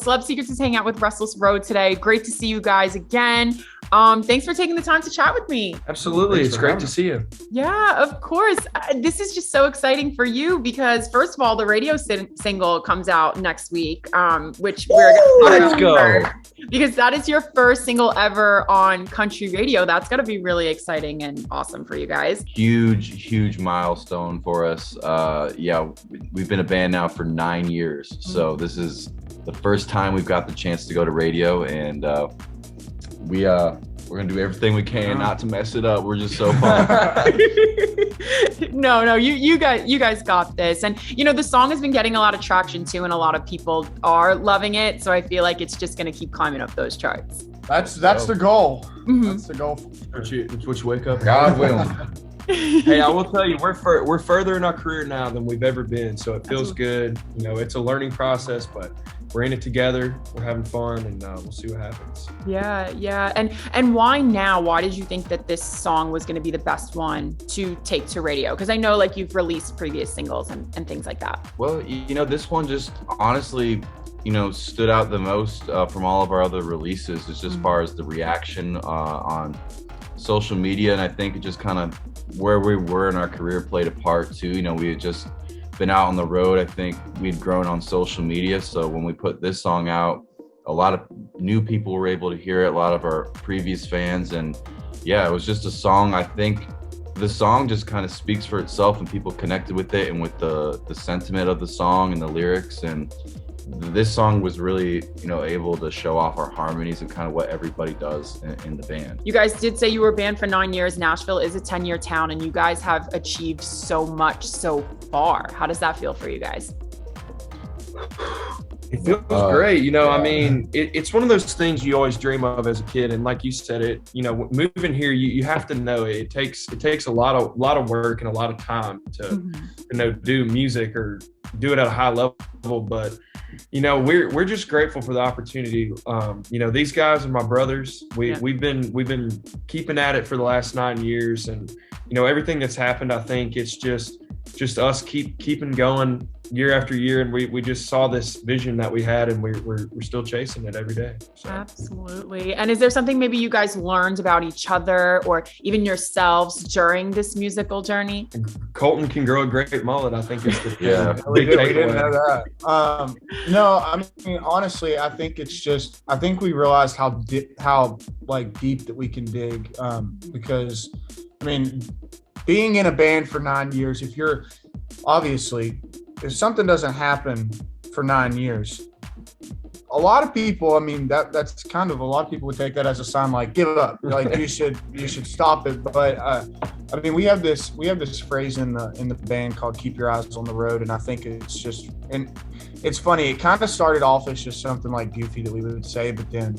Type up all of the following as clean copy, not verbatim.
Celeb Secrets is hanging out with Restless Road today. Great to see you guys again. Thanks for taking the time to chat with me. Absolutely. It's great to see you. Yeah, of course. This is just so exciting for you because, first of all, the radio single comes out next week, which we're going to let's go. Because that is your first single ever on country radio. That's got to be really exciting and awesome for you guys. Huge milestone for us. We've been a band now for 9 years. So this is the first time we've got the chance to go to radio, and we're gonna do everything we can not to mess it up. We're just so pumped. No, you guys got this. And the song has been getting a lot of traction too, and a lot of people are loving it. So I feel like it's just gonna keep climbing up those charts. That's the goal. Mm-hmm. That's the goal. It's what you wake up. God willing. Hey, I will tell you, we're further in our career now than we've ever been. So it feels good. It's a learning process, but we're in it together. We're having fun, and we'll see what happens. Yeah. And why now? Why did you think that this song was going to be the best one to take to radio? Because I know you've released previous singles and things like that. Well, this one just honestly, stood out the most from all of our other releases, just as far as the reaction on social media. And I think it just kind of where we were in our career played a part too. We had just been out on the road. I think we'd grown on social media. So when we put this song out, a lot of new people were able to hear it, a lot of our previous fans. And yeah, it was just a song. I think the song just kind of speaks for itself, and people connected with it and with the sentiment of the song and the lyrics. And this song was really, able to show off our harmonies and kind of what everybody does in the band. You guys did say you were a band for 9 years. Nashville is a 10-year town, and you guys have achieved so much so far. How does that feel for you guys? It feels great. I mean, it's one of those things you always dream of as a kid. And like you said, moving here, you have to know it takes a lot of work and a lot of time to, do music or do it at a high level. But, we're just grateful for the opportunity. These guys are my brothers. We've been keeping at it for the last 9 years, and, everything that's happened, I think it's just us keeping going year after year, and we just saw this vision that we had, and we're still chasing it every day. So. Absolutely. And is there something maybe you guys learned about each other or even yourselves during this musical journey? Colton can grow a great mullet, I think is the we didn't know that. No, I mean, honestly, I think we realized how deep that we can dig, because I mean, being in a band for 9 years, if something doesn't happen for 9 years, a lot of people, I mean, that's kind of, a lot of people would take that as a sign give up, you should stop it. But I mean, we have this phrase in the band called "Keep Your Eyes on the Road," and I think it's just, and it's funny. It kind of started off as just something goofy that we would say, but then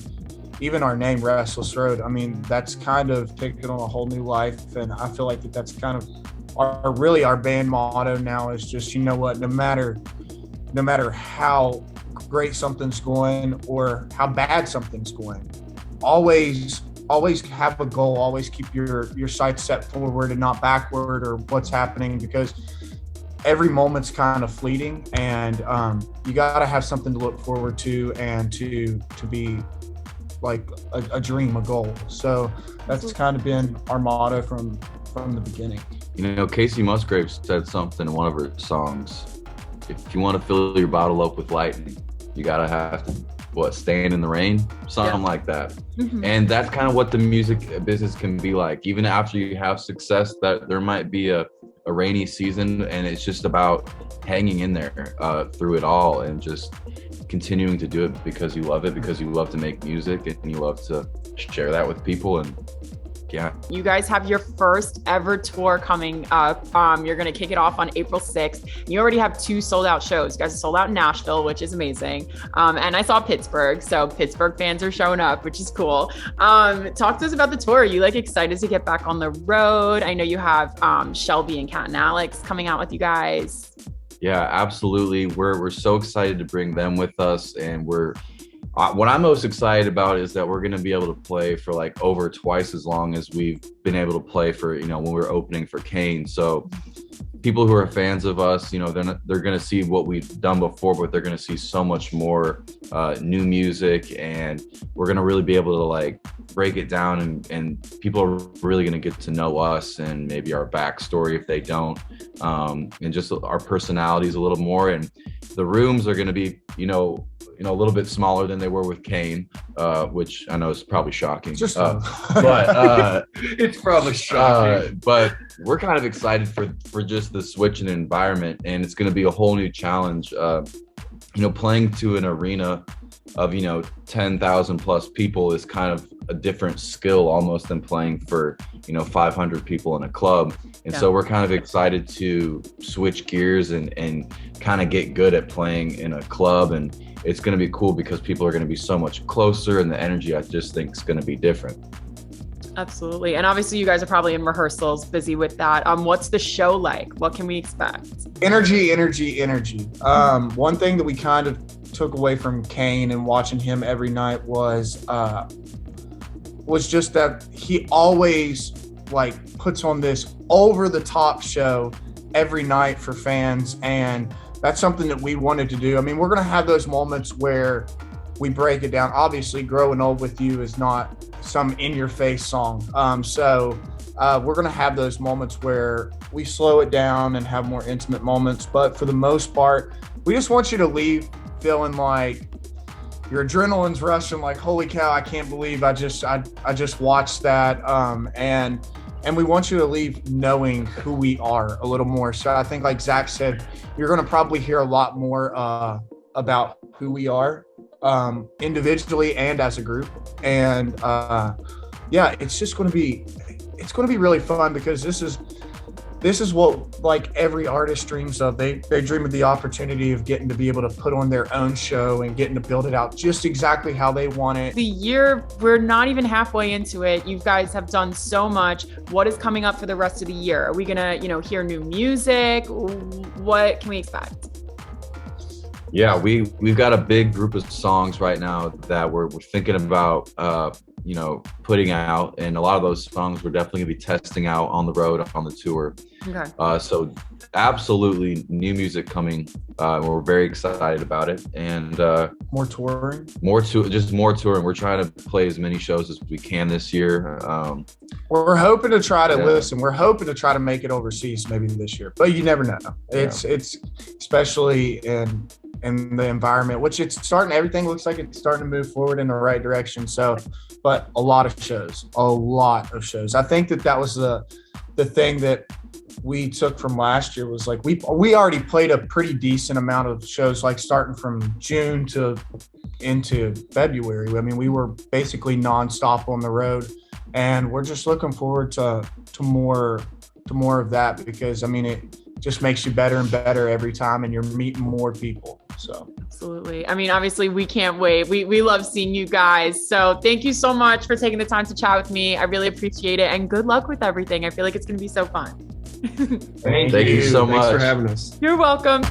even our name, Restless Road, I mean, that's kind of taken on a whole new life, and I feel that's kind of our band motto now is just, no matter how great something's going or how bad something's going, always have a goal, always keep your sights set forward and not backward or what's happening, because every moment's kind of fleeting, and you got to have something to look forward to and to be a dream, a goal. So that's kind of been our motto from the beginning. Casey Musgraves said something in one of her songs. If you want to fill your bottle up with lightning, you gotta have to stand in the rain, something like that. Mm-hmm. And that's kind of what the music business can be like. Even after you have success, that there might be a rainy season, and it's just about hanging in there through it all and just continuing to do it because you love it, because you love to make music and you love to share that with people. And yeah. You guys have your first ever tour coming up. You're going to kick it off on April 6th. You already have 2 sold out shows. You guys are sold out in Nashville, which is amazing. And I saw Pittsburgh. So Pittsburgh fans are showing up, which is cool. Talk to us about the tour. Are you excited to get back on the road? I know you have Shelby and Kat and Alex coming out with you guys. Yeah, absolutely. We're so excited to bring them with us, and what I'm most excited about is that we're going to be able to play for over twice as long as we've been able to play for, when we were opening for Kane. So people who are fans of us, they're going to see what we've done before, but they're going to see so much more new music, and we're going to really be able to like break it down, and people are really going to get to know us and maybe our backstory if they don't, and just our personalities a little more. And the rooms are going to be, a little bit smaller than they were with Kane, which I know is probably shocking. But it's probably shocking. But we're kind of excited for just the switch in environment, and it's going to be a whole new challenge. Playing to an arena of 10,000 plus people is kind of a different skill almost than playing for 500 people in a club. And so we're kind of excited to switch gears and kind of get good at playing in a club, and it's going to be cool because people are going to be so much closer, and the energy I just think is going to be different. Absolutely. And obviously you guys are probably in rehearsals, busy with that. What's the show like? What can we expect? Energy. One thing that we kind of took away from Kane and watching him every night was just that he always like puts on this over the top show every night for fans. And that's something that we wanted to do. I mean, we're going to have those moments where we break it down. Obviously, Growing Old With You is not some in-your-face song. So we're going to have those moments where we slow it down and have more intimate moments. But for the most part, we just want you to leave feeling like your adrenaline's rushing, like, holy cow, I can't believe I just watched that. And we want you to leave knowing who we are a little more. So I think, like Zach said, you're going to probably hear a lot more about who we are individually and as a group. And it's just going to be really fun, because this is what like every artist dreams of. They dream of the opportunity of getting to be able to put on their own show and getting to build it out just exactly how they want it. The year, we're not even halfway into it. You guys have done so much. What is coming up for the rest of the year? Are we gonna, hear new music? What can we expect? Yeah, we've got a big group of songs right now that we're thinking about putting out, and a lot of those songs we're definitely gonna be testing out on the road, on the tour. Okay. So absolutely new music coming. We're very excited about it, and More touring. More touring. We're trying to play as many shows as we can this year. We're hoping to try to listen. We're hoping to try to make it overseas maybe this year, but you never know. It's especially in the environment, which everything looks like it's starting to move forward in the right direction. So, but a lot of shows. I think that was the thing that we took from last year was like, we already played a pretty decent amount of shows, like starting from June to into February. I mean, we were basically nonstop on the road, and we're just looking forward to more of that, because I mean, it just makes you better and better every time, and you're meeting more people. So absolutely. I mean, obviously we can't wait. We love seeing you guys. So thank you so much for taking the time to chat with me. I really appreciate it, and good luck with everything. I feel like it's going to be so fun. Thank you so much. Thanks for having us. You're welcome.